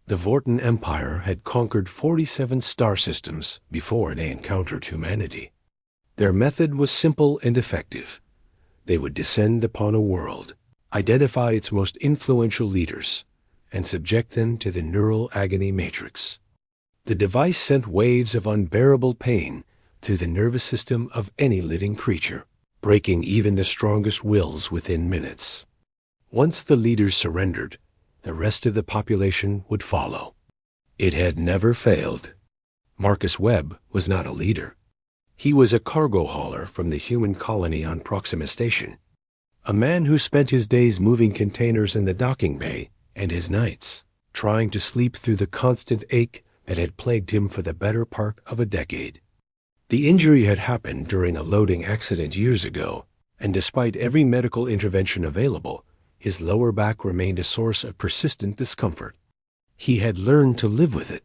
The Vorten Empire had conquered 47 star systems before they encountered humanity. Their method was simple and effective. They would descend upon a world, identify its most influential leaders, and subject them to the neural agony matrix. The device sent waves of unbearable pain through the nervous system of any living creature, breaking even the strongest wills within minutes. Once the leaders surrendered, the rest of the population would follow. It had never failed. Marcus Webb was not a leader. He was a cargo hauler from the human colony on Proxima Station, a man who spent his days moving containers in the docking bay and his nights trying to sleep through the constant ache that had plagued him for the better part of a decade. The injury had happened during a loading accident years ago, and despite every medical intervention available, his lower back remained a source of persistent discomfort. He had learned to live with it,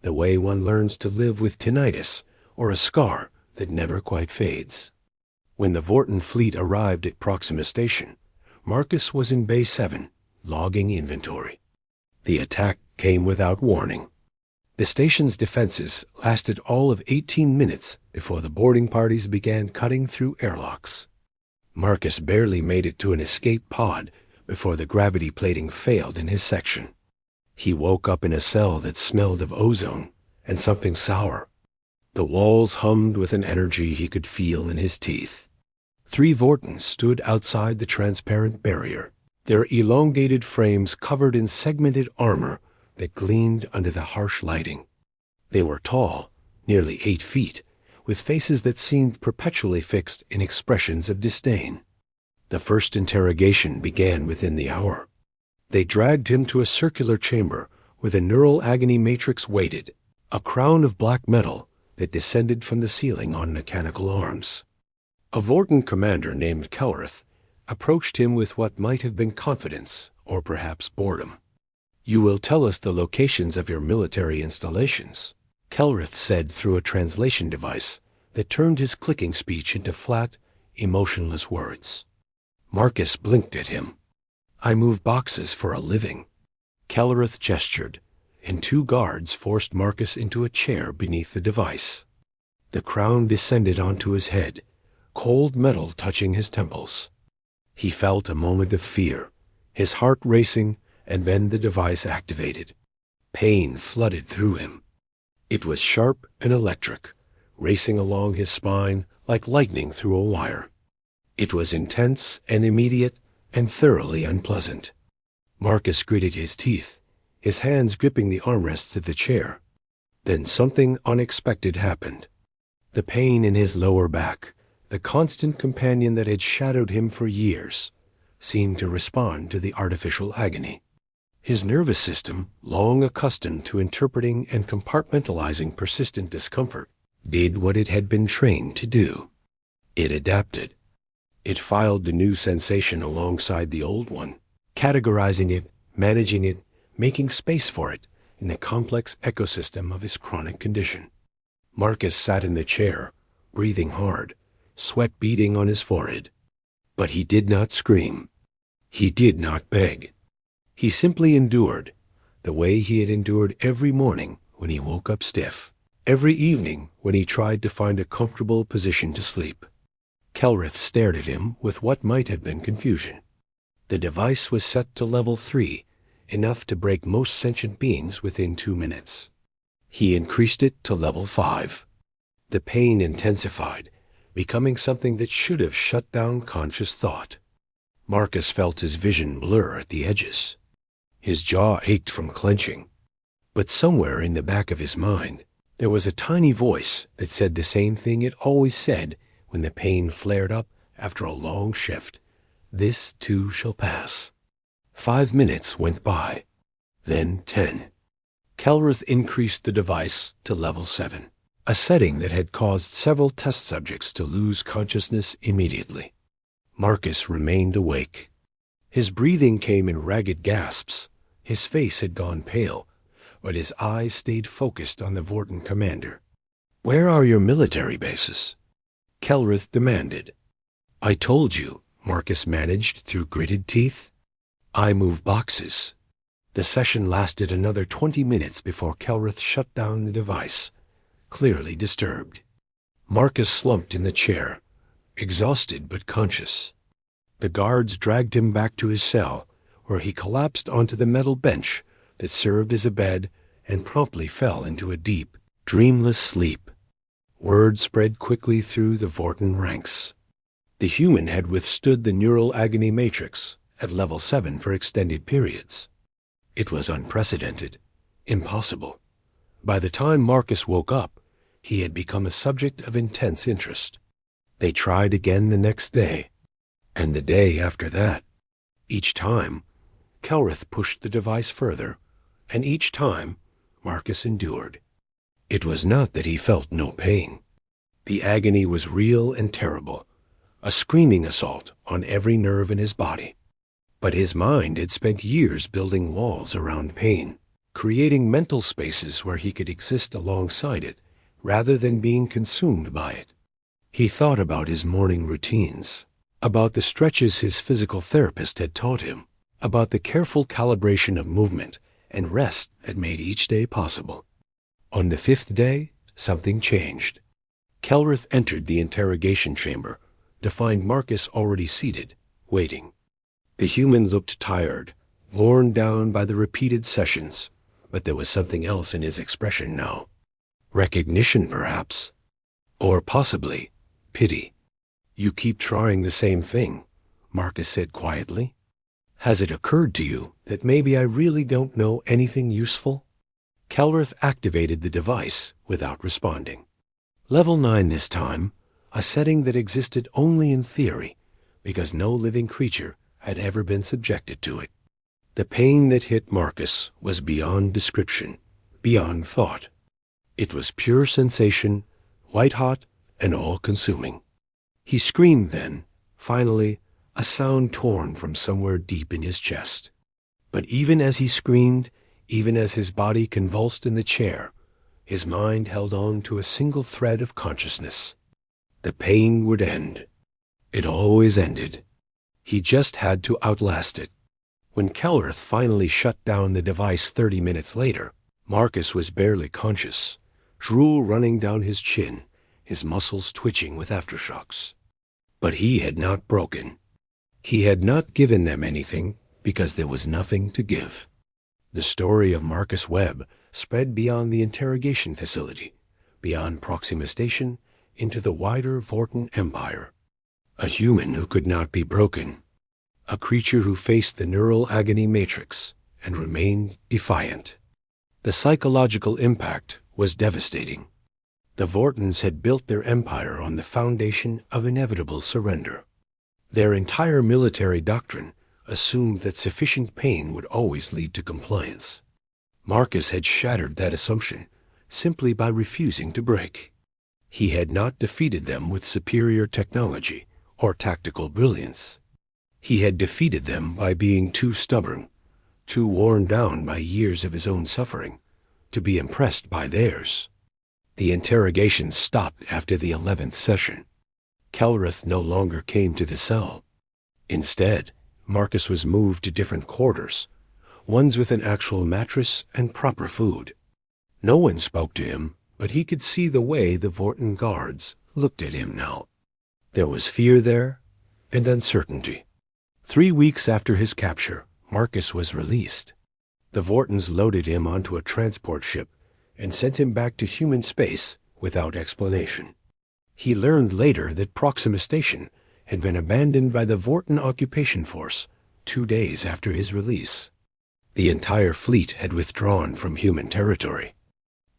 the way one learns to live with tinnitus or a scar that never quite fades. When the Vorten fleet arrived at Proxima Station, Marcus was in Bay 7, logging inventory. The attack came without warning. The station's defenses lasted all of 18 minutes before the boarding parties began cutting through airlocks. Marcus barely made it to an escape pod before the gravity plating failed in his section. He woke up in a cell that smelled of ozone and something sour. The walls hummed with an energy he could feel in his teeth. 3 Vortens stood outside the transparent barrier, their elongated frames covered in segmented armor that gleamed under the harsh lighting. They were tall, nearly 8 feet, with faces that seemed perpetually fixed in expressions of disdain. The first interrogation began within the hour. They dragged him to a circular chamber where the neural agony matrix waited, a crown of black metal that descended from the ceiling on mechanical arms. A Vorten commander named Kelrith approached him with what might have been confidence or perhaps boredom. "You will tell us the locations of your military installations," Kelrith said through a translation device that turned his clicking speech into flat, emotionless words. Marcus blinked at him. "I move boxes for a living." Kelrith gestured, and 2 guards forced Marcus into a chair beneath the device. The crown descended onto his head, cold metal touching his temples. He felt a moment of fear, his heart racing, and then the device activated. Pain flooded through him. It was sharp and electric, racing along his spine like lightning through a wire. It was intense and immediate and thoroughly unpleasant. Marcus gritted his teeth, his hands gripping the armrests of the chair. Then something unexpected happened. The pain in his lower back, the constant companion that had shadowed him for years, seemed to respond to the artificial agony. His nervous system, long accustomed to interpreting and compartmentalizing persistent discomfort, did what it had been trained to do. It adapted. It filed the new sensation alongside the old one, categorizing it, managing it, making space for it in the complex ecosystem of his chronic condition. Marcus sat in the chair, breathing hard, sweat beading on his forehead. But he did not scream. He did not beg. He simply endured, the way he had endured every morning when he woke up stiff, every evening when he tried to find a comfortable position to sleep. Kelrith stared at him with what might have been confusion. The device was set to level 3, enough to break most sentient beings within 2 minutes. He increased it to level 5. The pain intensified, becoming something that should have shut down conscious thought. Marcus felt his vision blur at the edges. His jaw ached from clenching. But somewhere in the back of his mind, there was a tiny voice that said the same thing it always said when the pain flared up after a long shift. This too shall pass. 5 minutes went by, then 10. Kelrith increased the device to level 7, a setting that had caused several test subjects to lose consciousness immediately. Marcus remained awake. His breathing came in ragged gasps. His face had gone pale, but his eyes stayed focused on the Vorten commander. "Where are your military bases?" Kelrith demanded. "I told you," Marcus managed through gritted teeth. "I move boxes." The session lasted another 20 minutes before Kelrith shut down the device, clearly disturbed. Marcus slumped in the chair, exhausted but conscious. The guards dragged him back to his cell, where he collapsed onto the metal bench that served as a bed and promptly fell into a deep, dreamless sleep. Word spread quickly through the Vorten ranks. The human had withstood the neural agony matrix at level 7 for extended periods. It was unprecedented, impossible. By the time Marcus woke up, he had become a subject of intense interest. They tried again the next day, and the day after that. Each time, Kelrith pushed the device further, and each time, Marcus endured. It was not that he felt no pain. The agony was real and terrible, a screaming assault on every nerve in his body. But his mind had spent years building walls around pain, creating mental spaces where he could exist alongside it, rather than being consumed by it. He thought about his morning routines, about the stretches his physical therapist had taught him, about the careful calibration of movement and rest that made each day possible. On the 5th day, something changed. Kelrith entered the interrogation chamber to find Marcus already seated, waiting. The human looked tired, worn down by the repeated sessions, but there was something else in his expression now. Recognition, perhaps. Or possibly pity. "You keep trying the same thing," Marcus said quietly. "Has it occurred to you that maybe I really don't know anything useful?" Kelrith activated the device without responding. Level 9 this time, a setting that existed only in theory, because no living creature had ever been subjected to it. The pain that hit Marcus was beyond description, beyond thought. It was pure sensation, white-hot and all-consuming. He screamed then, finally, a sound torn from somewhere deep in his chest. But even as he screamed, even as his body convulsed in the chair, his mind held on to a single thread of consciousness. The pain would end. It always ended. He just had to outlast it. When Kelrith finally shut down the device 30 minutes later, Marcus was barely conscious, drool running down his chin, his muscles twitching with aftershocks. But he had not broken. He had not given them anything because there was nothing to give. The story of Marcus Webb spread beyond the interrogation facility, beyond Proxima Station, into the wider Vorten Empire. A human who could not be broken. A creature who faced the neural agony matrix and remained defiant. The psychological impact was devastating. The Vortens had built their empire on the foundation of inevitable surrender. Their entire military doctrine assumed that sufficient pain would always lead to compliance. Marcus had shattered that assumption simply by refusing to break. He had not defeated them with superior technology or tactical brilliance. He had defeated them by being too stubborn, too worn down by years of his own suffering, to be impressed by theirs. The interrogation stopped after the 11th session. Kelrith no longer came to the cell. Instead, Marcus was moved to different quarters, ones with an actual mattress and proper food. No one spoke to him, but he could see the way the Vorten guards looked at him now. There was fear there, and uncertainty. 3 weeks after his capture, Marcus was released. The Vortens loaded him onto a transport ship and sent him back to human space without explanation. He learned later that Proxima Station had been abandoned by the Vorten occupation force 2 days after his release. The entire fleet had withdrawn from human territory.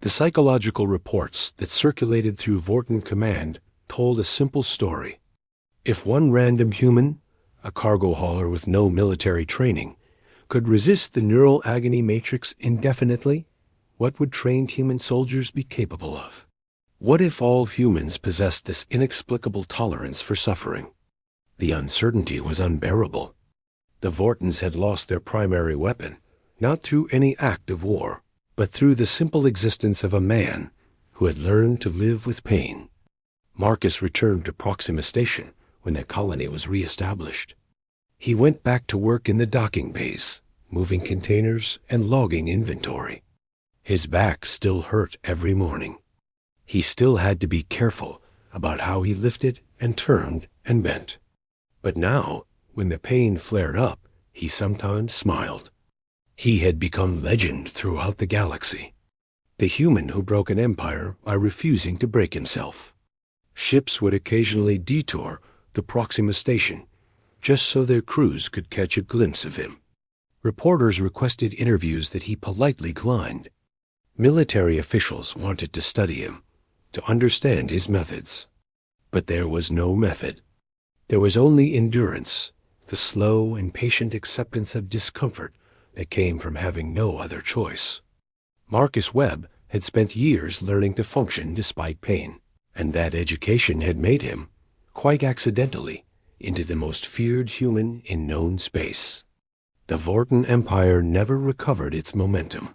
The psychological reports that circulated through Vorten Command told a simple story. If one random human, a cargo hauler with no military training, could resist the neural agony matrix indefinitely, what would trained human soldiers be capable of? What if all humans possessed this inexplicable tolerance for suffering? The uncertainty was unbearable. The Vortens had lost their primary weapon, not through any act of war, but through the simple existence of a man who had learned to live with pain. Marcus returned to Proxima Station when the colony was re-established. He went back to work in the docking bays, moving containers and logging inventory. His back still hurt every morning. He still had to be careful about how he lifted and turned and bent. But now, when the pain flared up, he sometimes smiled. He had become legend throughout the galaxy. The human who broke an empire by refusing to break himself. Ships would occasionally detour to Proxima Station, just so their crews could catch a glimpse of him. Reporters requested interviews that he politely declined. Military officials wanted to study him, to understand his methods. But there was no method. There was only endurance, the slow and patient acceptance of discomfort that came from having no other choice. Marcus Webb had spent years learning to function despite pain, and that education had made him, quite accidentally, into the most feared human in known space. The Vorten Empire never recovered its momentum.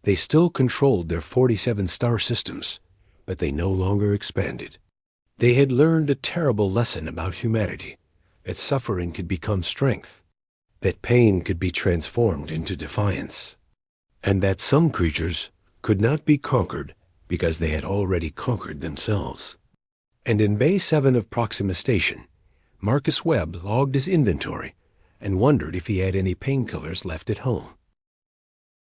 They still controlled their 47 star systems, but they no longer expanded. They had learned a terrible lesson about humanity, that suffering could become strength, that pain could be transformed into defiance, and that some creatures could not be conquered because they had already conquered themselves. And in Bay 7 of Proxima Station, Marcus Webb logged his inventory and wondered if he had any painkillers left at home.